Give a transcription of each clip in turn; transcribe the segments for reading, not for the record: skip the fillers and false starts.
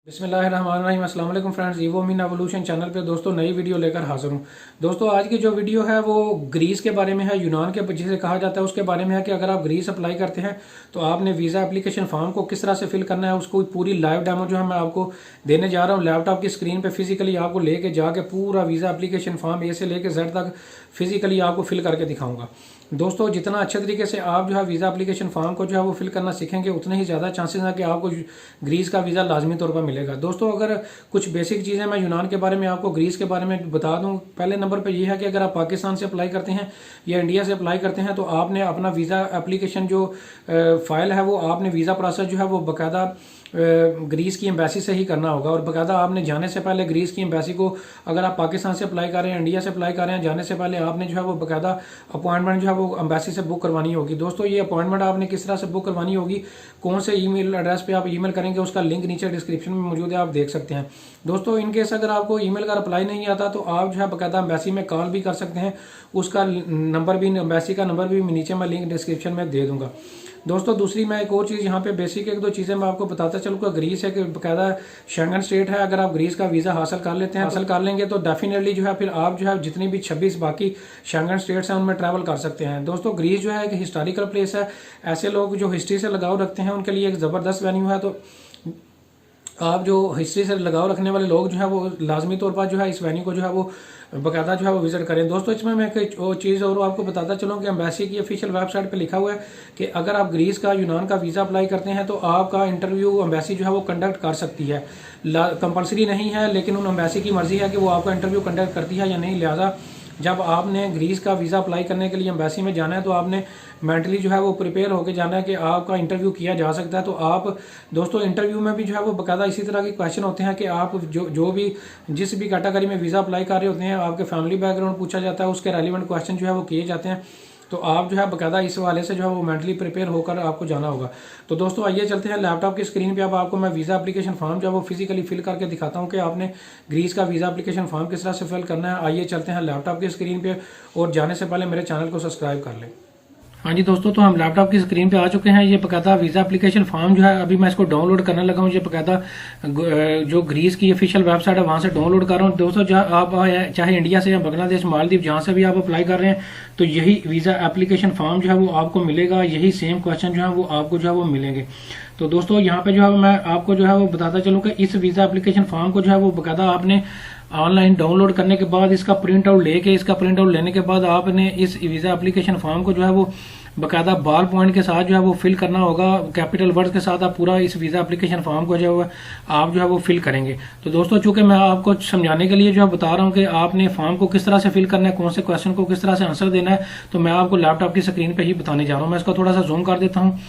बिस्मिल्लाहिर्रहमानिर्रहीम। अस्सलाम वालेकुम friends, evo mean evolution channel पे दोस्तों नई वीडियो लेकर हाजिर हूँ। दोस्तों आज की जो वीडियो है वो ग्रीस के बारे में है, यूनान के जिसे कहा जाता है उसके बारे में है कि अगर आप ग्रीस अप्लाई करते हैं तो आपने वीज़ा एप्लीकेशन फॉर्म को किस तरह से फिल करना है, उसको पूरी लाइव डेमो जो है मैं आपको देने जा रहा हूँ। लैपटॉप की स्क्रीन पर फिजिकली आपको लेके जाके पूरा वीज़ा एप्लीकेशन फॉर्म ए से लेके जेड तक फिजिकली आपको फिल करके दिखाऊंगा। दोस्तों जितना अच्छे तरीके से आप जो है वीज़ा एप्लीकेशन फॉर्म को जो है वो फिल करना सीखेंगे उतने ही ज़्यादा चांसेस हैं कि आपको ग्रीस का वीज़ा लाजमी तौर पर मिलेगा। दोस्तों अगर कुछ बेसिक चीज़ें मैं यूनान के बारे में आपको ग्रीस के बारे में बता दूं, पहले नंबर पर यह है कि अगर आप पाकिस्तान से अप्लाई करते हैं या इंडिया से अप्लाई करते हैं तो आपने अपना वीज़ा एप्लीकेशन जो फाइल है वो आपने वीज़ा प्रोसेस जो है वो बाकायदा ग्रीस की एम्बेसी से ही करना होगा। और बाकायदा आपने जाने से पहले ग्रीस की एम्बेसी को, अगर आप पाकिस्तान से अप्लाई कर रहे हैं, इंडिया से अप्लाई कर रहे हैं, जाने से पहले आपने जो है वो बाकायदा अपॉइंटमेंट जो है वो एम्बेसी से बुक करवानी होगी। दोस्तों ये अपॉइंटमेंट आपने किस तरह से बुक करवानी होगी, कौन से ईमेल एड्रेस पे आप ईमेल करेंगे, उसका लिंक नीचे डिस्क्रिप्शन में मौजूद है, आप देख सकते हैं। दोस्तों इनकेस अगर आपको ईमेल का रिप्लाई नहीं आता तो आप जो है बाकायदा एम्बेसी में कॉल भी कर सकते हैं, उसका नंबर भी, एम्बेसी का नंबर भी नीचे मैं लिंक डिस्क्रिप्शन में दे दूंगा। दोस्तों दूसरी मैं एक और चीज़ यहाँ पे बेसिक एक दो चीज़ें मैं आपको बताता चलूँगा। ग्रीस एक बाकायदा शेंगन स्टेट है। अगर आप ग्रीस का वीज़ा हासिल कर लेंगे तो डेफिनेटली जो है फिर आप जो है जितनी भी 26 बाकी शेंगन स्टेट्स हैं उनमें ट्रैवल कर सकते हैं। दोस्तों ग्रीस जो है एक हिस्टोरिकल प्लेस है। ऐसे लोग जो हिस्ट्री से लगाव रखते हैं उनके लिए एक ज़बरदस्त वेन्यू है। तो आप जो हिस्ट्री से लगाव रखने वाले लोग जो है वो लाजमी तौर पर जो है इस वेन्यू को जो है वो बाकायदा जो है वो विजिट करें। दोस्तों इसमें मैं एक चीज़ और आपको बताता चलूँ कि एम्बेसी की ऑफिशियल वेबसाइट पे लिखा हुआ है कि अगर आप ग्रीस का, यूनान का वीज़ा अप्लाई करते हैं तो आपका इंटरव्यू एम्बेसी जो है वो कंडक्ट कर सकती है। कंपलसरी नहीं है, लेकिन उन एम्बेसी की मर्जी है कि वो आपका इंटरव्यू कंडक्ट करती है या नहीं। लिहाजा जब आपने ग्रीस का वीज़ा अप्लाई करने के लिए एम्बेसी में जाना है तो आपने मेंटली जो है वो प्रिपेयर होकर जाना है कि आपका इंटरव्यू किया जा सकता है। तो आप दोस्तों इंटरव्यू में भी जो है वो बाकायदा इसी तरह के क्वेश्चन होते हैं कि आप जो भी जिस भी कैटेगरी में वीज़ा अप्लाई कर रहे होते हैं, आपके फैमिली बैकग्राउंड पूछा जाता है, उसके रेलिवेंट क्वेश्चन जो है वो किए जाते हैं। तो आप जो है बाकायदा इस वाले से जो है वो मेंटली प्रिपेयर होकर आपको जाना होगा। तो दोस्तों आइए चलते हैं लैपटॉप की स्क्रीन पे। अब आपको मैं वीज़ा एप्लीकेशन फॉर्म जो है वो फिजिकली फिल करके दिखाता हूँ कि आपने ग्रीस का वीज़ा एप्लीकेशन फॉर्म किस तरह से फिल करना है। आइए चलते हैं लैपटॉप की स्क्रीन पे, और जाने से पहले मेरे चैनल को सब्सक्राइब कर लें। हाँ जी दोस्तों, तो हम लैपटॉप की स्क्रीन पे आ चुके हैं। ये बाकायदा वीज़ा एप्लीकेशन फॉर्म जो है अभी मैं इसको डाउनलोड करने लगा हूँ। ये बाकायदा जो ग्रीस की ऑफिशियल वेबसाइट है वहाँ से डाउनलोड कर रहा हूँ। दोस्तों आप चाहे इंडिया से या बांग्लादेश, मालदीव, जहाँ से भी आप अप्लाई कर रहे हैं तो यही वीज़ा एप्लीकेशन फॉर्म जो है वो आपको मिलेगा, यही सेम क्वेश्चन जो है वो आपको जो है वो मिलेंगे। तो दोस्तों यहाँ पे जो है मैं आपको जो है वो बताता चलूँ कि इस वीज़ा एप्लीकेशन फॉर्म को जो है वो बाकायदा आपने ऑनलाइन डाउनलोड करने के बाद इसका प्रिंट आउट लेने के बाद आपने इस वीज़ा एप्लीकेशन फॉर्म को जो है वो बाकायदा बॉल पॉइंट के साथ जो है वो फिल करना होगा। कैपिटल वर्ड्स के साथ आप पूरा इस वीज़ा एप्लीकेशन फॉर्म को जो है आप जो है वो फिल करेंगे। तो दोस्तों चूंकि मैं आपको समझाने के लिए जो है बता रहा हूँ कि आपने फॉर्म को किस तरह से फिल करना है, कौन से क्वेश्चन को किस तरह से आंसर देना है, तो मैं आपको लैपटॉप की स्क्रीन पर ही बताने जा रहा हूँ। मैं इसको थोड़ा सा जूम कर देता हूँ।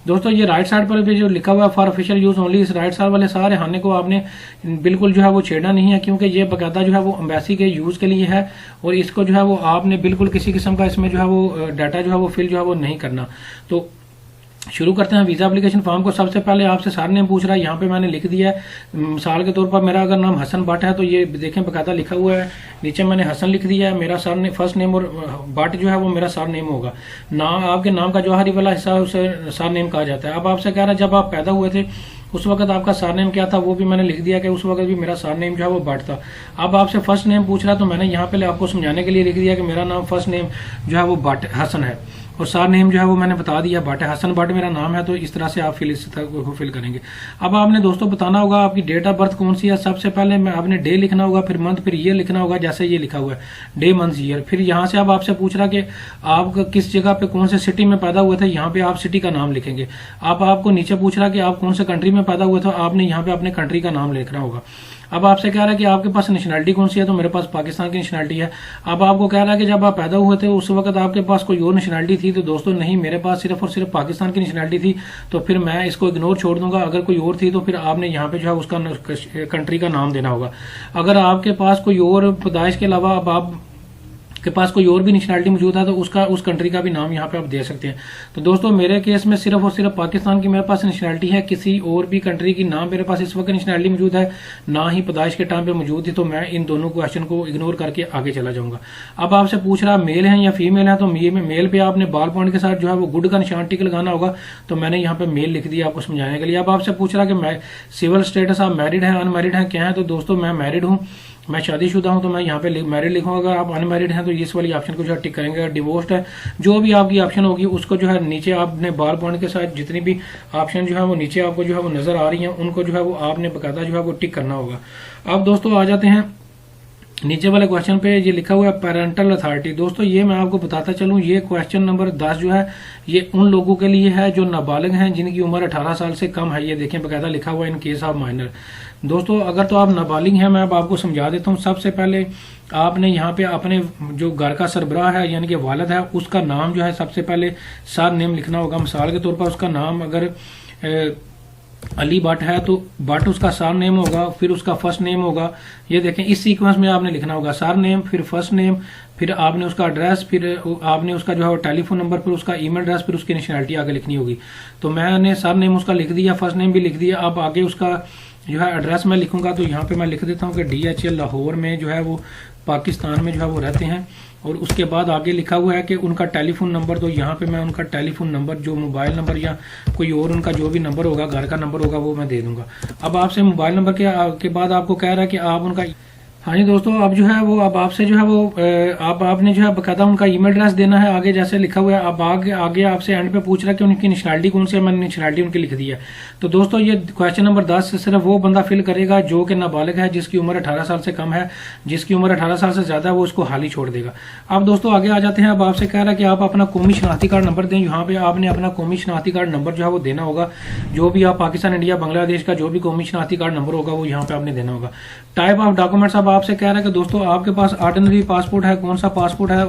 दोस्तों ये राइट साइड पर भी जो लिखा हुआ है फॉर ऑफिशियल यूज ओनली, इस राइट साइड वाले सारे हाने को आपने बिल्कुल जो है वो छेड़ना नहीं है, क्योंकि ये बाकायदा जो है वो एम्बेसी के यूज के लिए है। और इसको जो है वो आपने बिल्कुल किसी किस्म का इसमें जो है वो डाटा जो है वो फिल जो है वो नहीं करना। तो शुरू करते हैं वीज़ा एप्लीकेशन फॉर्म को। सबसे पहले आपसे सार नेम पूछ रहा है, यहाँ पे मैंने लिख दिया है। मिसाल के तौर पर मेरा अगर नाम हसन भट्ट है तो ये देखें बाकायदा लिखा हुआ है, नीचे मैंने हसन लिख दिया है। मेरा सार नेम फर्स्ट नेम, और भट्ट जो है वो मेरा सार नेम होगा। नाम आपके नाम का जौहरी वाला हिस्सा उसे सार नेम कहा जाता है। अब आपसे कह रहा है जब आप पैदा हुए थे उस वक्त आपका सार नेम क्या था, वो भी मैंने लिख दिया कि उस वक्त भी मेरा सार नेम जो है वो भट्ट था। अब आपसे फर्स्ट नेम पूछ रहा है तो मैंने यहाँ पे आपको समझाने के लिए लिख दिया कि मेरा नाम फर्स्ट नेम जो है वो भट्ट हसन है, और सार नेम जो है वो मैंने बता दिया भट्ट, हसन भट्ट मेरा नाम है। तो इस तरह से आप फिल करेंगे। अब आपने दोस्तों बताना होगा आपकी डेट ऑफ बर्थ कौन सी है। सबसे पहले मैं आपने डे लिखना होगा, फिर मंथ, फिर ईयर लिखना होगा, जैसे ये लिखा हुआ है डे, मंथ, ईयर। फिर यहाँ से अब आपसे पूछ रहा कि आप किस जगह पे, कौन से सिटी में पैदा हुए थे, यहाँ पे आप सिटी का नाम लिखेंगे। अब आपको नीचे पूछ रहा कि आप कौन से कंट्री में पैदा हुए थे, आपने यहाँ पे अपने कंट्री का नाम लिखना होगा। अब आपसे कह रहा है कि आपके पास नेशनलिटी कौन सी है, तो मेरे पास पाकिस्तान की नेशनलिटी है। अब आपको कह रहा है कि जब आप पैदा हुए थे उस वक्त आपके पास कोई और नेशनलिटी थी, तो दोस्तों नहीं, मेरे पास सिर्फ और सिर्फ पाकिस्तान की नेशनलिटी थी। तो फिर मैं इसको इग्नोर छोड़ दूंगा। अगर कोई और थी तो फिर आपने यहाँ पे जो है उसका कंट्री का नाम देना होगा। अगर आपके पास कोई और पैदाइश के अलावा अब आप के पास कोई और भी नेशनैलिटी मौजूद है तो उसका उस कंट्री का भी नाम यहाँ पे आप दे सकते हैं। तो दोस्तों मेरे केस में सिर्फ और सिर्फ पाकिस्तान की मेरे पास नेशनैलिटी है, किसी और भी कंट्री की ना मेरे पास इस वक्त नेशनैलिटी मौजूद है, ना ही पैदाइश के टाइम पे मौजूद थी। तो मैं इन दोनों क्वेश्चन को इग्नोर करके आगे चला जाऊंगा। अब आपसे पूछ रहा मेल है या फीमेल है, तो मेल पे आपने बॉल पॉइंट के साथ जो है वो गुड का निशान टिक लगाना होगा। तो मैंने यहाँ पे मेल लिख दिया आपको समझाने के लिए। अब आपसे पूछ रहा कि मैं सिविल स्टेटस आप मैरिड है अनमैरिड है क्या है, तो दोस्तों मैं मैरिड हूँ, मैं शादीशुदा हूं, तो मैं यहाँ पे मैरिड लिखूंगा। अगर आप अनमैरिड हैं तो इस वाली ऑप्शन को जो है टिक करेंगे। अगर डिवोर्स्ड है, जो भी आपकी ऑप्शन होगी उसको जो है नीचे आपने बार पॉइंट के साथ जितनी भी ऑप्शन जो है वो नीचे आपको जो है वो नजर आ रही हैं, उनको जो है वो आपने बकायदा जो है वो टिक करना होगा। अब दोस्तों आ जाते हैं नीचे वाले क्वेश्चन पे। ये लिखा हुआ है पेरेंटल अथॉरिटी। दोस्तों ये मैं आपको बताता चलूं, ये क्वेश्चन नंबर 10 जो है ये उन लोगों के लिए है जो नाबालिग हैं, जिनकी उम्र 18 साल से कम है। ये देखें बकायदा लिखा हुआ है इन केस ऑफ माइनर। दोस्तों अगर तो आप नाबालिग हैं, मैं अब आपको समझा देता हूँ। सबसे पहले आपने यहाँ पे अपने जो घर का सरबराह है यानी कि वालिद है, उसका नाम जो है सबसे पहले सर नेम लिखना होगा। मिसाल के तौर पर उसका नाम अगर अली भट्ट है तो भट्ट उसका सर नेम होगा, फिर उसका फर्स्ट नेम होगा। ये देखें इस सीक्वेंस में आपने लिखना होगा, सर नेम, फिर फर्स्ट नेम, फिर आपने उसका एड्रेस, फिर आपने उसका जो है टेलीफोन नंबर, फिर उसका ईमेल एड्रेस, फिर उसकी नेशनैलिटी आगे लिखनी होगी। तो मैंने सर नेम उसका लिख दिया, फर्स्ट नेम भी लिख दिया। अब आगे उसका जो है एड्रेस मैं लिखूंगा, तो यहाँ पे मैं लिख देता हूँ कि DHL लाहौर में जो है वो पाकिस्तान में जो है वो रहते हैं। और उसके बाद आगे लिखा हुआ है कि उनका टेलीफोन नंबर, तो यहाँ पे मैं उनका टेलीफोन नंबर जो मोबाइल नंबर या कोई और उनका जो भी नंबर होगा, घर का नंबर होगा, वो मैं दे दूंगा। अब आपसे मोबाइल नंबर के बाद आपको कह रहा है कि आप उनका, हाँ जी दोस्तों, अब जो है वो अब आपसे जो है वो आपने जो है बकायदा उनका ईमेल एड्रेस देना है आगे जैसे लिखा हुआ है। अब आगे आपसे एंड पे पूछ रहा है कि उनकी नेशनैलिटी कौन सी है, मैंने नेशनैलिटी उनकी लिख दी है। तो दोस्तों ये क्वेश्चन नंबर 10 सिर्फ वो बंदा फिल करेगा जो कि नाबालिग है, जिसकी उम्र 18 साल से कम है। जिसकी उम्र 18 साल से ज्यादा है वो उसको हाल ही छोड़ देगा। अब दोस्तों आगे आ जाते हैं। अब आपसे कह रहा है कि आप अपना कौमी शनाख्ती कार्ड नंबर दें। यहाँ पे आपने अपना कौमी शनाख्ती कार्ड नंबर जो है वो देना होगा। जो भी आप पाकिस्तान, इंडिया, बांग्लादेश का जो भी कौमी शनाख्ती कार्ड नंबर होगा वो यहाँ पे आपने देना होगा। टाइप ऑफ डॉक्यूमेंट्स अब आपसे कह रहा है कि दोस्तों आपके पास ऑर्डिनरी पासपोर्ट है, कौन सा पासपोर्ट है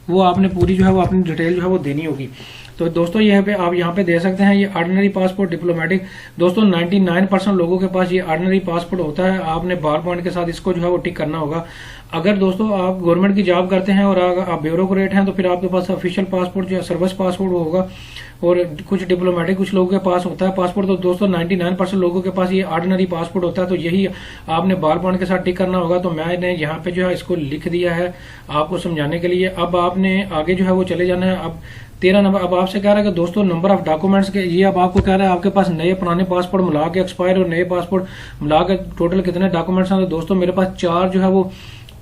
वो आपने पूरी जो है वो अपनी डिटेल जो है वो देनी होगी। तो दोस्तों ये पे आप यहाँ पे दे सकते हैं, ये ऑर्डिनरी पासपोर्ट डिप्लोमेटिक। दोस्तों 99% लोगों के पास ये ऑर्डिनरी पासपोर्ट होता है। आपने बार पॉइंट के साथ इसको जो है वो टिक करना होगा। अगर दोस्तों आप गवर्नमेंट की जॉब करते हैं और अगर आप ब्यूरोक्रेट हैं तो फिर आपके पास ऑफिशियल पासपोर्ट जो है सर्विस पासपोर्ट होगा, और कुछ डिप्लोमेटिक कुछ लोगों के पास होता है पासपोर्ट। तो दोस्तों 99% लोगों के पास ये ऑर्डिनरी पासपोर्ट होता है। तो यही आपने बार पॉइंट के साथ टिक करना होगा। तो मैंने यहाँ पे जो है इसको लिख दिया है आपको समझाने के लिए। अब आपने आगे जो है वो चले जाना है। अब 13 नंबर, अब आपसे कह रहा है कि दोस्तों नंबर ऑफ डॉक्यूमेंट्स के, ये अब आपको कह रहा है आपके पास नए पुराने पासपोर्ट मिला के एक्सपायर और नए पासपोर्ट मिला के टोटल कितने डॉक्यूमेंट्स हैं। तो दोस्तों मेरे पास 4 जो है वो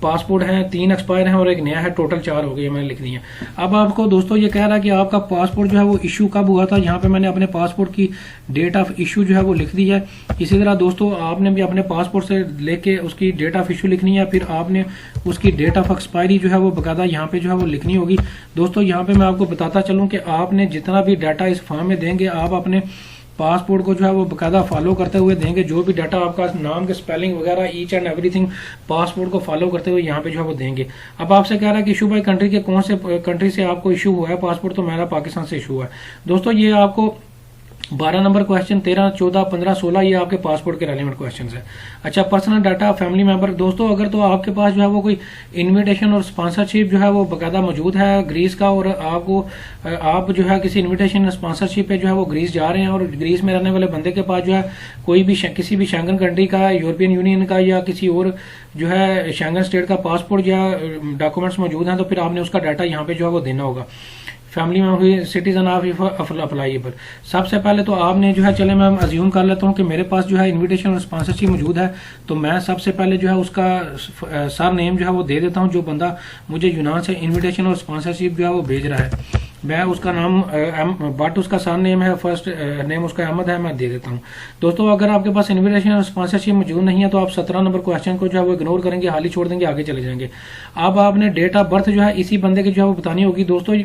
पासपोर्ट हैं, 3 एक्सपायर हैं और एक नया है, टोटल 4 हो गए, मैंने लिख दिया। अब आपको दोस्तों ये कह रहा है कि आपका पासपोर्ट जो है वो इशू कब हुआ था। यहाँ पे मैंने अपने पासपोर्ट की डेट ऑफ इशू जो है वो लिख दी है। इसी तरह दोस्तों आपने भी अपने पासपोर्ट से लेके उसकी डेट ऑफ इशू लिखनी है, फिर आपने उसकी डेट ऑफ एक्सपायरी जो है वो बकायदा यहाँ पे जो है वो लिखनी होगी। दोस्तों यहाँ पे मैं आपको बताता चलूँ कि आपने जितना भी डाटा इस फॉर्म में देंगे, आप अपने पासपोर्ट को जो है वो बकायदा फॉलो करते हुए देंगे। जो भी डाटा आपका नाम के स्पेलिंग वगैरह ईच एंड एवरीथिंग पासपोर्ट को फॉलो करते हुए यहाँ पे जो है वो देंगे। अब आपसे कह रहा है कि इशू बाय कंट्री के कौन से कंट्री से आपको इशू हुआ है पासपोर्ट, तो मेरा पाकिस्तान से इशू हुआ है। दोस्तों ये आपको 12 नंबर क्वेश्चन, 13, 14, 15, 16 ये आपके पासपोर्ट के रेलेवेंट क्वेश्चंस है। अच्छा, पर्सनल डाटा फैमिली मेंबर। दोस्तों अगर तो आपके पास जो है वो कोई इनविटेशन और स्पॉन्सरशिप जो है वो बकायदा मौजूद है ग्रीस का, और आप जो है किसी इनविटेशन स्पॉन्सरशिप पे जो है वो ग्रीस जा रहे हैं, और ग्रीस में रहने वाले बंदे के पास जो है कोई भी किसी भी शेंगन कंट्री का, यूरोपियन यूनियन का या किसी और जो है शेंगन स्टेट का पासपोर्ट या डॉक्यूमेंट्स मौजूद हैं, तो फिर आपने उसका डाटा यहाँ पे जो है वो देना होगा। फैमिली में हुई सिटीजन ऑफ अप्लाईएबल। सबसे पहले तो आपने जो है, चले मैं अज्यूम कर लेता हूँ कि मेरे पास जो है इनविटेशन और स्पॉन्सरशिप मौजूद है, तो मैं सबसे पहले जो है उसका सर नेम जो है वो दे देता हूँ। जो बंदा मुझे यूनान से इनविटेशन और स्पॉन्सरशिप जो है वो भेज रहा है, मैं उसका नाम बट उसका सर नेम है, फर्स्ट नेम उसका अहमद है, मैं दे देता हूँ। दोस्तों अगर आपके पास इनविटेशन और स्पॉन्सरशिप मौजूद नहीं है तो आप 17 नंबर क्वेश्चन को जो है वो इग्नोर करेंगे, हाल ही छोड़ देंगे, आगे चले जाएंगे। अब आपने डेट ऑफ बर्थ जो है इसी बंदे की जो है वो बतानी होगी। दोस्तों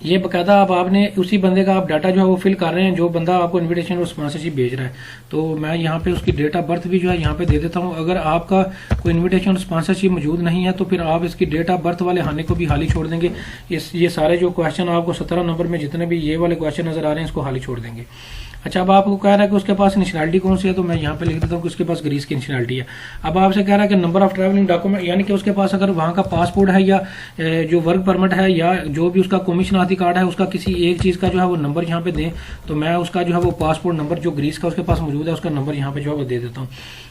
ये बकायदा अब आपने उसी बंदे का आप डाटा जो है वो फिल कर रहे हैं जो बंदा आपको इनविटेशन और स्पॉन्सरशिप भेज रहा है। तो मैं यहाँ पे उसकी डेट ऑफ बर्थ भी जो है यहाँ पे दे देता हूँ। अगर आपका कोई इनविटेशन और स्पॉन्सरशिप मौजूद नहीं है तो फिर आप इसकी डेट ऑफ बर्थ वाले हाने को भी हाल ही छोड़ देंगे। ये सारे जो क्वेश्चन आपको 17 नंबर में जितने भी ये वाले क्वेश्चन नजर आ रहे हैं इसको हाल ही छोड़ देंगे। अच्छा, अब आपको कह रहा है कि उसके पास नेशनलिटी कौन सी है, तो मैं यहाँ पे लिख देता हूँ कि उसके पास ग्रीस की नेशनलिटी है। अब आपसे कह रहा है कि नंबर ऑफ ट्रैवलिंग डॉक्यूमेंट, यानी कि उसके पास अगर वहाँ का पासपोर्ट है या जो वर्क परमिट है या जो भी उसका कमीशनाती कार्ड है, उसका किसी एक चीज़ का जो है वो नंबर यहाँ पे दें, तो मैं उसका जो है वो पासपोर्ट नंबर जो ग्रीस का उसके पास मौजूद है उसका नंबर यहाँ पे जो है वो दे देता हूँ।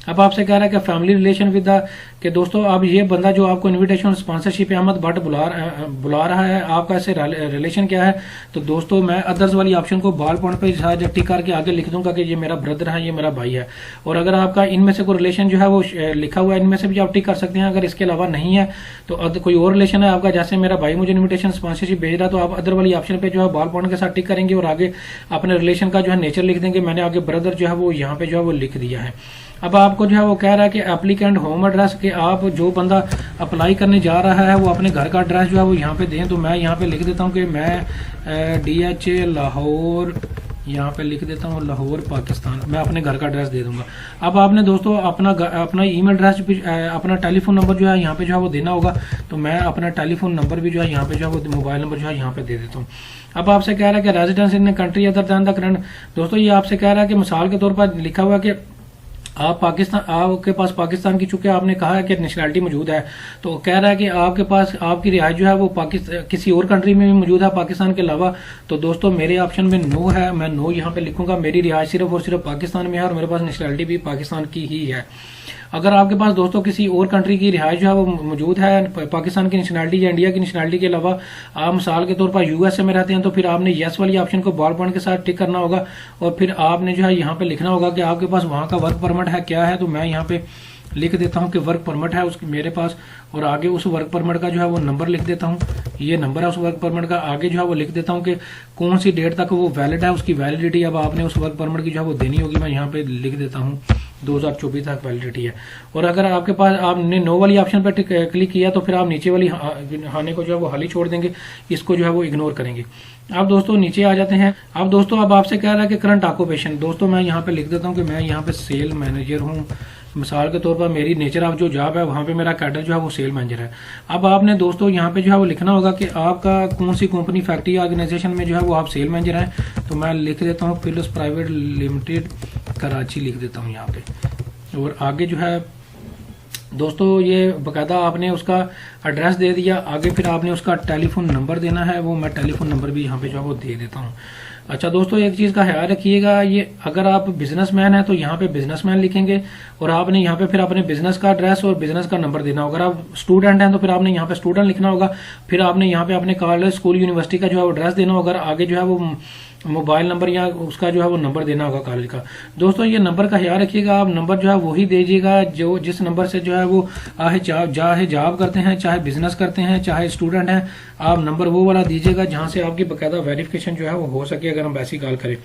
अब आपसे कह रहा है कि फैमिली रिलेशन विद द, कि दोस्तों अब ये बंदा जो आपको इनविटेशन स्पॉन्सरशिप अहमद भट्ट बुला रहा है, आपका इससे रिलेशन क्या है, तो दोस्तों मैं अदर्स वाली ऑप्शन को बॉल पॉइंट पे टिक करके आगे लिख दूंगा कि ये मेरा ब्रदर है, ये मेरा भाई है। और अगर आपका इनमें से कोई रिलेशन जो है वो लिखा हुआ है, इनमें से भी आप टिक कर सकते हैं। अगर इसके अलावा नहीं है तो कोई और रिलेशन है आपका, जैसे मेरा भाई मुझे इन्विटेशन स्पॉन्सरशिप भेज रहा है, तो आप अदर वाली ऑप्शन पे जो है बॉल पॉइंट के साथ टिक करेंगे और आगे अपने रिलेशन का जो है नेचर लिख देंगे। मैंने आगे ब्रदर जो है वो यहाँ पे जो है वो लिख दिया है। अब आपको जो है वो कह रहा है कि एप्लीकेंट होम एड्रेस, के आप जो बंदा अप्लाई करने जा रहा है वो अपने घर का एड्रेस जो है वो यहाँ पे दें, तो मैं यहाँ पे लिख देता हूँ कि मैं DHA लाहौर, यहाँ पे लिख देता हूँ लाहौर पाकिस्तान, मैं अपने घर का एड्रेस दे दूंगा। अब आपने दोस्तों अपना ईमेल एड्रेस भी, अपना टेलीफोन नंबर जो है यहाँ पे जो है वो देना होगा, तो मैं अपना टेलीफोन नंबर भी जो है यहाँ पे जो है वो मोबाइल नंबर जो है यहाँ पे दे देता हूँ। अब आपसे कह रहा है कि residence in country other than the current, दोस्तों ये आपसे कह रहा है कि मिसाल के तौर पर लिखा हुआ है कि आप पाकिस्तान, आपके पास पाकिस्तान की, चूंकि आपने कहा है कि नेशनलिटी मौजूद है, तो कह रहा है कि आपके पास आपकी रिहाइश जो है वो किसी और कंट्री में भी मौजूद है पाकिस्तान के अलावा, तो दोस्तों मेरे ऑप्शन में नो है, मैं नो यहाँ पे लिखूंगा। मेरी रिहाइश सिर्फ और सिर्फ पाकिस्तान में है और मेरे पास नेशनलिटी भी पाकिस्तान की ही है। अगर आपके पास दोस्तों किसी और कंट्री की रिहाइश जो है वो मौजूद है पाकिस्तान की नेशनलिटी या इंडिया की नेशनलिटी के अलावा, आप मिसाल के तौर पर USA में रहते हैं, तो फिर आपने यस वाली ऑप्शन को बॉल पॉइंट के साथ टिक करना होगा और फिर आपने जो है यहाँ पे लिखना होगा कि आपके पास वहाँ का वर्क परमिट है क्या है, तो मैं यहाँ पे लिख देता हूँ कि वर्क परमिट है उसकी मेरे पास, और आगे उस वर्क परमिट का जो है वो नंबर लिख देता हूँ, ये नंबर है उस वर्क परमिट का। आगे जो है वो लिख देता हूँ कि कौन सी डेट तक वो वैलिड है, उसकी वैलिडिटी अब आपने उस वर्क परमिट की जो है वो देनी होगी, मैं यहाँ पे लिख देता हूँ 2024 तक वैलिडिटी है। और अगर आपके पास आपने नो वाली ऑप्शन पर क्लिक किया तो फिर आप नीचे वाली हाने को जो है वो खाली छोड़ देंगे, इसको जो है वो इग्नोर करेंगे। अब दोस्तों नीचे आ जाते हैं। अब दोस्तों अब आपसे कह रहा है कि करंट ऑक्यूपेशन, दोस्तों मैं यहाँ पे लिख देता हूँ कि मैं यहाँ पे सेल मैनेजर हूँ। मिसाल के तौर पर मेरी नेचर ऑफ जो जॉब है वहाँ पे मेरा कैडर जो है वो सेल मैनेजर है। अब आपने दोस्तों यहाँ पे जो है वो लिखना होगा कि आपका कौन सी कंपनी, फैक्ट्री, ऑर्गेनाइजेशन में जो है वो आप सेल मैनेजर हैं, तो मैं लिख देता हूँ फिलिप्स प्राइवेट लिमिटेड कराची लिख देता हूँ यहाँ पे। और आगे जो है दोस्तों ये बकायदा आपने उसका एड्रेस दे दिया, आगे फिर आपने उसका टेलीफोन नंबर देना है, वो मैं टेलीफोन नंबर भी यहाँ पे जो है वो दे देता हूँ। अच्छा दोस्तों एक चीज़ का ख्याल रखिएगा, ये अगर आप बिजनेसमैन हैं तो यहाँ पे बिजनेसमैन लिखेंगे और आपने यहाँ पे फिर अपने बिजनेस का एड्रेस और बिजनेस का नंबर देना होगा। अगर आप स्टूडेंट हैं तो फिर आपने यहाँ पे स्टूडेंट लिखना होगा, फिर आपने यहाँ पे अपने कॉलेज, स्कूल, यूनिवर्सिटी का जो है एड्रेस देना होगा, आगे जो है वो मोबाइल नंबर या उसका जो है वो नंबर देना होगा कॉलेज का। दोस्तों ये नंबर का ख्याल रखिएगा, आप नंबर जो है वही दीजिएगा जो जिस नंबर से जो है वो चाहे जॉब करते हैं, चाहे बिजनेस करते हैं, चाहे स्टूडेंट हैं, आप नंबर वो वाला दीजिएगा जहां से आपकी बाकायदा वेरिफिकेशन जो है वो हो सके अगर हम वैसी कॉल करें।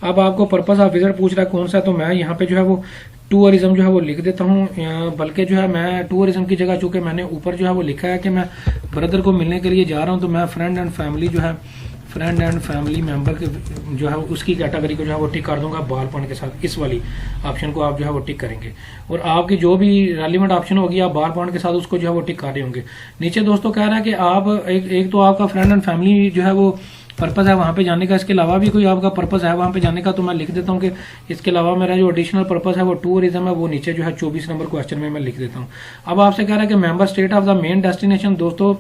अब आपको पर्पस ऑफ विजिट पूछ रहा है कौन सा, तो मैं यहाँ पे जो है वो टूरिज्म जो है वो लिख देता हूँ, बल्कि जो है मैं टूरिज्म की जगह चूंकि मैंने ऊपर जो है वो लिखा है कि मैं ब्रदर को मिलने के लिए जा रहा हूँ, तो मैं फ्रेंड एंड फैमिली जो है फ्रेंड एंड फैमिली मेंबर के जो है उसकी कैटेगरी को जो है वो टिक कर दूंगा बॉल पॉइंट के साथ। इस वाली ऑप्शन को आप जो है वो टिक करेंगे और आपकी जो भी रेलिवेंट ऑप्शन होगी आप बॉल पॉइंट के साथ उसको जो है वो टिक कर रहे होंगे। नीचे दोस्तों कह रहा है कि आप एक तो आपका फ्रेंड एंड फैमिली जो है वो पर्पस है वहाँ पे जाने का, इसके अलावा भी कोई आपका पर्पस है वहाँ पे जाने का, तो मैं लिख देता हूँ कि इसके अलावा मेरा जो एडिशनल पर्पस है वो टूरिज्म है, वो नीचे जो है 24 नंबर क्वेश्चन में मैं लिख देता हूँ। अब आपसे कह रहा है कि member state of the main destination, दोस्तों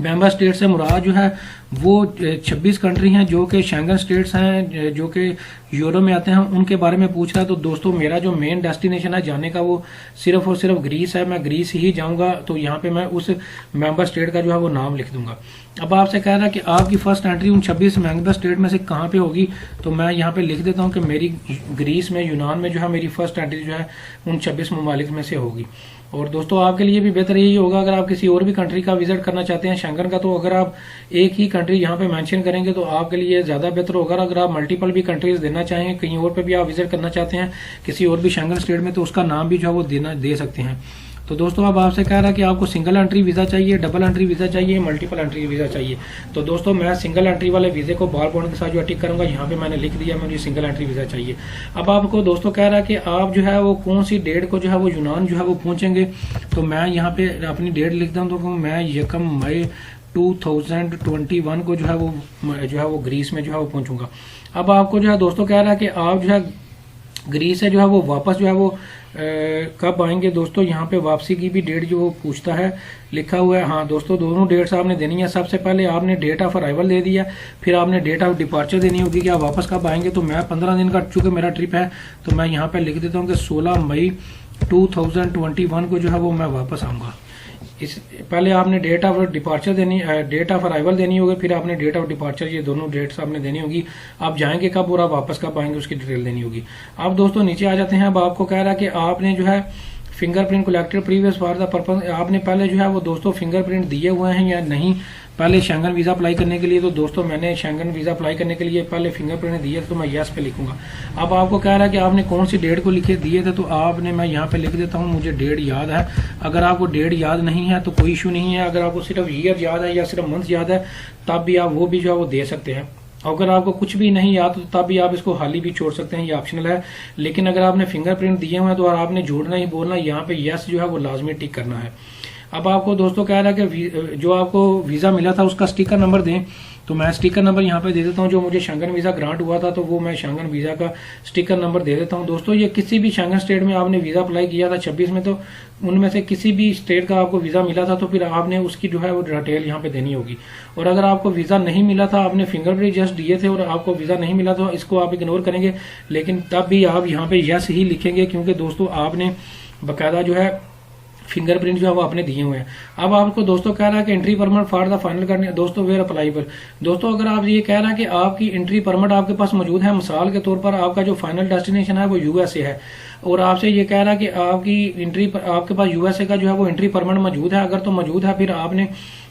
मेंबर स्टेट से मुराद जो है वो 26 कंट्री हैं जो कि शेंगन स्टेट्स हैं, जो कि यूरो में आते हैं, उनके बारे में पूछ रहा है। तो दोस्तों मेरा जो मेन डेस्टिनेशन है जाने का वो सिर्फ और सिर्फ ग्रीस है, मैं ग्रीस ही जाऊंगा, तो यहाँ पे मैं उस मेंबर स्टेट का जो है वो नाम लिख दूंगा। अब आपसे कह रहा है कि आपकी फर्स्ट एंट्री उन 26 मेंबर स्टेट में से कहाँ पे होगी, तो मैं यहाँ पे लिख देता हूँ कि मेरी ग्रीस में, यूनान में जो है मेरी फर्स्ट एंट्री जो है उन 26 ममालिक में से होगी। और दोस्तों आपके लिए भी बेहतर यही होगा अगर आप किसी और भी कंट्री का विजिट करना चाहते हैं शेंगन का, तो अगर आप एक ही कंट्री यहाँ पे मेंशन करेंगे तो आपके लिए ज्यादा बेहतर होगा। अगर आप मल्टीपल भी कंट्रीज देना चाहें, कहीं और पे भी आप विजिट करना चाहते हैं किसी और भी शेंगन स्टेट में, तो उसका नाम भी जो है वो दे सकते हैं। तो दोस्तों अब आपसे कह रहा है कि आपको सिंगल एंट्री वीजा चाहिए, डबल एंट्री वीजा चाहिए, मल्टीपल एंट्री वीजा चाहिए। तो दोस्तों मैं सिंगल एंट्री वाले वीजे को बॉल पॉइंट के साथ जो टिक करूंगा, यहाँ पे मैंने लिख दिया मुझे सिंगल एंट्री वीजा चाहिए। अब आपको दोस्तों कह रहा है कि आप जो है वो कौन सी डेट को जो है वो यूनान जो है वो पहुंचेंगे, तो मैं यहाँ पे अपनी डेट लिख दूँ, तो मैं 1 मई 2021 को जो है वो ग्रीस में जो है वो पहुंचूंगा। अब आपको जो है दोस्तों कह रहा है कि आप जो है ग्रीस से जो है वो वापस जो है वो कब आएंगे दोस्तों। यहाँ पे वापसी की भी डेट जो वो पूछता है, लिखा हुआ है। हाँ दोस्तों, दोनों डेट्स आपने देनी है। सबसे पहले आपने डेट ऑफ अराइवल दे दिया, फिर आपने डेट ऑफ डिपार्चर देनी होगी कि आप वापस कब आएंगे। तो मैं 15 दिन का चूंकि मेरा ट्रिप है तो मैं यहाँ पे लिख देता हूँ कि 16 मई 2021 को जो है वो मैं वापस आऊँगा। इस पहले आपने डेट ऑफ डिपार्चर देनी, डेट ऑफ अराइवल देनी होगी, फिर आपने डेट ऑफ डिपार्चर, ये दोनों डेट्स आपने देनी होगी। आप जाएंगे कब और आप वापस कब आएंगे उसकी डिटेल देनी होगी। अब दोस्तों नीचे आ जाते हैं। अब आपको कह रहा है कि आपने जो है fingerprint collected previous for the purpose, आपने पहले जो है वो दोस्तों फिंगरप्रिंट दिए हुए हैं या नहीं पहले शेंगन वीज़ा अप्लाई करने के लिए। तो दोस्तों मैंने शेंगन वीज़ा अप्लाई करने के लिए पहले फिंगरप्रिंट दिए तो मैं यस पे लिखूंगा। अब आपको कह रहा है कि आपने कौन सी डेट को लिखे दिए थे, तो आपने, मैं यहाँ पे लिख देता हूँ, मुझे डेट याद है। अगर आपको डेट याद नहीं है तो कोई इशू नहीं है। अगर आपको सिर्फ ईयर याद है या सिर्फ मंथ याद है तब भी आप वो भी जो है वो दे सकते हैं। अगर आपको कुछ भी नहीं याद तो तब भी आप इसको खाली भी छोड़ सकते हैं, ये ऑप्शनल है। लेकिन अगर आपने फिंगरप्रिंट दिए हुए हैं तो आपने झूठना ही बोलना, यहाँ पे यस जो है वो लाजमी टिक करना है। अब आपको दोस्तों कह रहा है कि जो आपको वीज़ा मिला था उसका स्टिकर नंबर दें, तो मैं स्टिकर नंबर यहाँ पे दे देता हूँ। जो मुझे शेंगन वीज़ा ग्रांट हुआ था तो वो मैं शेंगन वीज़ा का स्टिकर नंबर दे देता हूँ। दोस्तों ये किसी भी शेंगन स्टेट में आपने वीज़ा अप्लाई किया था 26 में, तो उनमें से किसी भी स्टेट का आपको वीज़ा मिला था तो फिर आपने उसकी जो है वो डिटेल यहाँ पे देनी होगी। और अगर आपको वीज़ा नहीं मिला था, आपने फिंगरप्रिंट जस्ट दिए थे और आपको वीज़ा नहीं मिला तो इसको आप इग्नोर करेंगे, लेकिन तब भी आप यहाँ पे यस ही लिखेंगे क्योंकि दोस्तों आपने बाकायदा जो है फिंगरप्रिंट जो है वो आपने दिए हुए हैं। अब आपको दोस्तों कह रहा है कि entry permit for the final करने, दोस्तों वेयर अप्लाईबल। दोस्तों अगर आप ये कह रहे हैं कि आपकी एंट्री परमिट आपके पास मौजूद है, मिसाल के तौर पर आपका जो फाइनल डेस्टिनेशन है वो यूएसए है और आपसे ये कह रहा है कि आपकी एंट्री, आपके पास यूएसए का जो है वो एंट्री परमिट मौजूद है, अगर तो मौजूद है फिर आपने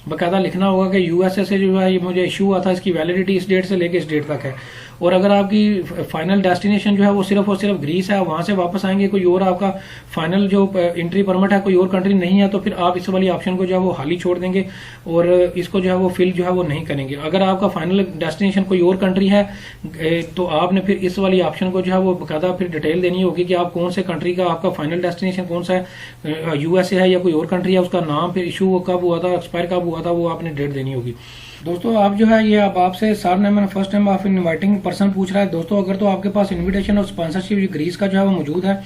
बाकायदा लिखना होगा कि यूएसए से जो है ये मुझे इशू हुआ था, इसकी वैलिडिटी इस डेट से लेकर इस डेट तक है। और अगर आपकी फाइनल डेस्टिनेशन जो है वो सिर्फ और सिर्फ ग्रीस है, वहां से वापस आएंगे, कोई और आपका फाइनल जो एंट्री परमिट है कोई और कंट्री नहीं है, तो फिर आप इस वाली ऑप्शन को जो है वो खाली छोड़ देंगे और इसको जो है वो फिल जो है वो नहीं करेंगे। अगर आपका फाइनल डेस्टिनेशन कोई और कंट्री है तो आपने फिर इस वाली ऑप्शन को जो है वो बाकायदा फिर डिटेल देनी होगी कि आप कौन से कंट्री का, आपका फाइनल डेस्टिनेशन कौन सा है, यूएसए है या कोई और कंट्री है, उसका नाम, फिर इशू कब हुआ था, एक्सपायर कब हुआ था, वो आपने डेट देनी होगी। दोस्तों आप जो है ये अब आपसे सर ने मैंने फर्स्ट टाइम आप इनवाइटिंग पर्सन पूछ रहा है। दोस्तों अगर तो आपके पास इनविटेशन और स्पॉन्सरशिप ग्रीस का जो है वो मौजूद है,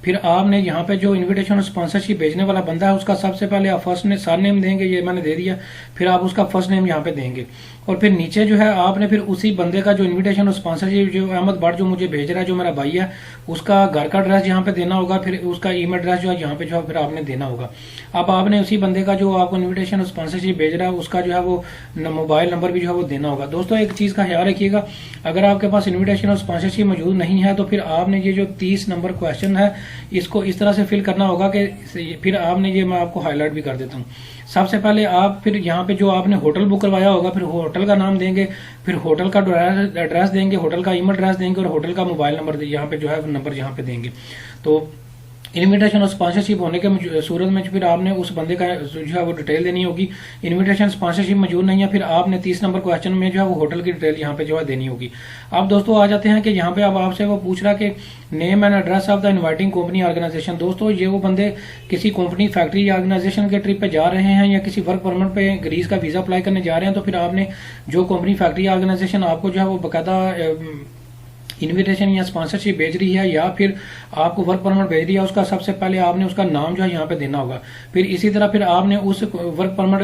फिर आपने यहाँ पे जो इनविटेशन और स्पॉन्सरशिप भेजने वाला बंदा है उसका सबसे पहले आप फर्स्ट ने सर नेम देंगे, ये मैंने दे दिया, फिर आप उसका फर्स्ट नेम यहाँ पे देंगे और फिर नीचे जो है आपने फिर उसी बंदे का जो इनविटेशन और स्पॉन्सरशिप, जो अहमद भट्ट जो मुझे भेज रहा है, जो मेरा भाई है, उसका घर का एड्रेस यहाँ पे देना होगा, फिर उसका ईमेल एड्रेस जो है यहाँ पे जो है फिर आपने देना होगा। अब आपने उसी बंदे का जो आपको इन्विटेशन और स्पॉन्सरशिप भेज रहा है उसका जो है वो मोबाइल नंबर भी जो है वो देना होगा। दोस्तों एक चीज का ख्याल रखिएगा, अगर आपके पास इन्विटेशन और स्पॉन्सरशिप मौजूद नहीं है तो फिर आपने ये जो 30 नंबर क्वेश्चन है इसको इस तरह से फिल करना होगा कि फिर आपने ये, मैं आपको हाईलाइट भी कर देता हूँ। सबसे पहले आप फिर यहाँ पे जो आपने होटल बुक करवाया होगा, फिर होटल का नाम देंगे, फिर होटल का एड्रेस देंगे, होटल का ईमेल एड्रेस देंगे और होटल का मोबाइल नंबर यहाँ पे जो है नंबर यहाँ पे देंगे। तो इन्विटेशन और स्पॉन्सरशिप होने के सूरत में फिर आपने उस बंदे का जो है वो डिटेल देनी होगी। इन्विटेशन स्पॉन्सरशिप मौजूद नहीं है, फिर आपने 30 नंबर क्वेश्चन में जो है वो होटल की डिटेल यहाँ पे जो है देनी होगी। अब दोस्तों आ जाते हैं कि यहाँ पे अब आपसे वो पूछ रहा है कि name and address of the inviting company organisation. दोस्तों ये वो बंदे किसी कंपनी, फैक्ट्री या ऑर्गेनाइजेशन के ट्रिप पे जा रहे हैं या किसी वर्क परमिट पे ग्रीस का वीजा अप्लाई करने जा रहे हैं, तो फिर आपने जो कंपनी, फैक्ट्री या ऑर्गेनाइजेशन आपको जो है वो बाकायदा इन्विटेशन या स्पॉन्सरशिप भेज रही है या फिर आपको वर्क परमिट भेज रही है, उसका सबसे पहले आपने उसका नाम जो है यहाँ पे देना होगा। फिर इसी तरह फिर आपने उस वर्क परमिट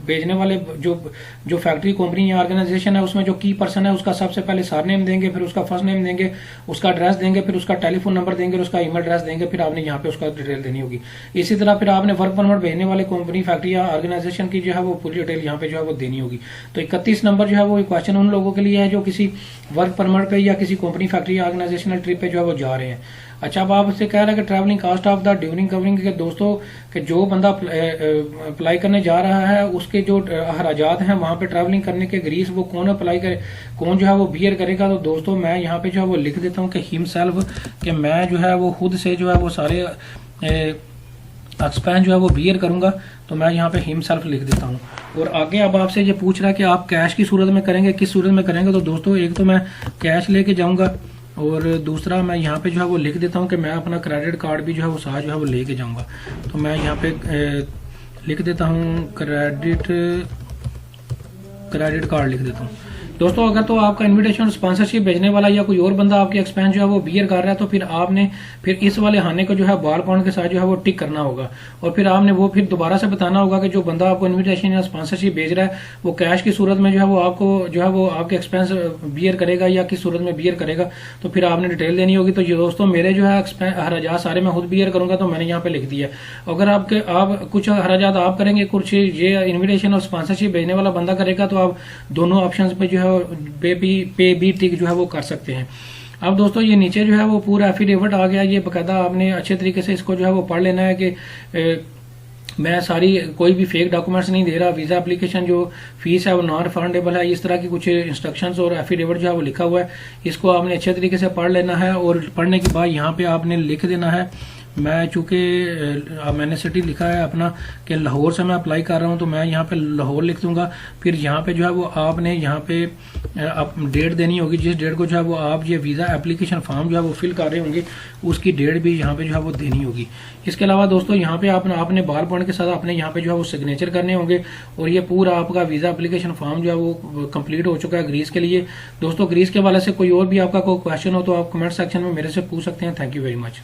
भेजने वाले जो फैक्ट्री, कंपनी या ऑर्गेनाइजेशन है उसमें जो की पर्सन है उसका सबसे पहले सर नेम देंगे, फिर उसका फर्स्ट नेम देंगे, उसका एड्रेस देंगे, फिर उसका टेलीफोन नंबर देंगे और उसका ईमेल एड्रेस देंगे, फिर आपने यहाँ पे उसका डिटेल देनी होगी। इसी तरह फिर आपने वर्क परमिट भेजने वाले कंपनी, फैक्ट्री या ऑर्गेनाइजेशन की जो है वो पूरी डिटेल यहाँ पे जो है वो देनी होगी। तो 31 नंबर जो है वो क्वेश्चन उन लोगों के लिए है जो किसी वर्क परमिट पे या किसी कंपनी, फैक्ट्री या ऑर्गेनाइजेशनल ट्रिप पे जो है वो जा रहे हैं। अच्छा, अब आप इससे कह रहे हैं कि travelling cost of the during covering के दोस्तों कि जो बंदा अप्लाई करने जा रहा है उसके जो अखराजात हैं वहां पे ट्रैवलिंग करने के ग्रीस, वो कौन अप्लाई करे, कौन जो है वो बियर करेगा। तो दोस्तों मैं यहाँ पे जो है वो लिख देता हूँ कि हिमसेल्फ, कि मैं जो है वो खुद से जो है वो सारे एक्सपेंस जो है वो बियर करूंगा। तो मैं यहाँ पे हिमसेल्फ लिख देता हूँ। और आगे अब आपसे ये पूछ रहा है कि आप कैश की सूरत में करेंगे, किस सूरत में करेंगे। तो दोस्तों एक तो मैं कैश लेके जाऊंगा और दूसरा मैं यहाँ पे जो है वो लिख देता हूँ कि मैं अपना क्रेडिट कार्ड भी जो है वो साथ जो है वो लेके जाऊंगा। तो मैं यहाँ पे लिख देता हूँ क्रेडिट क्रेडिट कार्ड लिख देता हूँ। दोस्तों अगर तो आपका इनविटेशन स्पॉन्सरशिप भेजने वाला या कोई और बंदा आपके एक्सपेंस जो है वो बियर कर रहा है, तो फिर आपने फिर इस वाले हाने को जो है बाल पॉइंट के साथ जो है वो टिक करना होगा, और फिर आपने वो फिर दोबारा से बताना होगा कि जो बंदा आपको इन्विटेशन या स्पॉन्सरशिप भेज रहा है वो कैश की सूरत में जो है वो आपको जो है वो आपके एक्सपेंस बियर करेगा या किस सूरत में बियर करेगा, तो फिर आपने डिटेल देनी होगी। तो ये दोस्तों मेरे जो है हराजात सारे मैं खुद बियर करूंगा, तो मैंने यहाँ पे लिख दिया। अगर आप कुछ हराजात आप करेंगे, कुछ ये इन्विटेशन और स्पॉन्सरशिप भेजने वाला बंदा करेगा, तो आप दोनों ऑप्शन पे जो है पे बी टिक जो है वो कर सकते हैं। अब दोस्तों ये नीचे जो है वो पूरा एफिडेविट आ गया, ये बकायदा आपने अच्छे तरीके से इसको जो है वो पढ़ लेना है कि मैं कोई भी फेक डॉक्यूमेंट्स नहीं दे रहा। वीजा एप्लीकेशन जो फीस है वो नॉन रिफंडेबल है, इस तरह की कुछ इंस्ट्रक्शंस और एफिडेविट जो है वो लिखा हुआ है, इसको आपने अच्छे तरीके से पढ़ लेना है। और पढ़ने के बाद यहाँ पे आपने लिख देना है, मैं चूंकि मैंने सिटी लिखा है अपना कि लाहौर से मैं अप्लाई कर रहा हूँ, तो मैं यहाँ पे लाहौर लिख दूंगा। फिर यहाँ पे जो है वो आपने यहाँ पे डेट देनी होगी, जिस डेट को जो है वो आप ये वीज़ा एप्लीकेशन फॉर्म जो है वो फिल कर रहे होंगे उसकी डेट भी यहाँ पे जो है वो देनी होगी। इसके अलावा दोस्तों यहाँ पे आपने बाल पॉइंट के साथ अपने यहाँ पे जो है वो सिग्नेचर करने होंगे, और ये पूरा आपका वीज़ा एप्लीकेशन फॉर्म जो है वो कंप्लीट हो चुका है ग्रीस के लिए। दोस्तों ग्रीस के वाले से कोई और भी आपका कोई क्वेश्चन हो तो आप कमेंट सेक्शन में मेरे से पूछ सकते हैं। Thank you very much.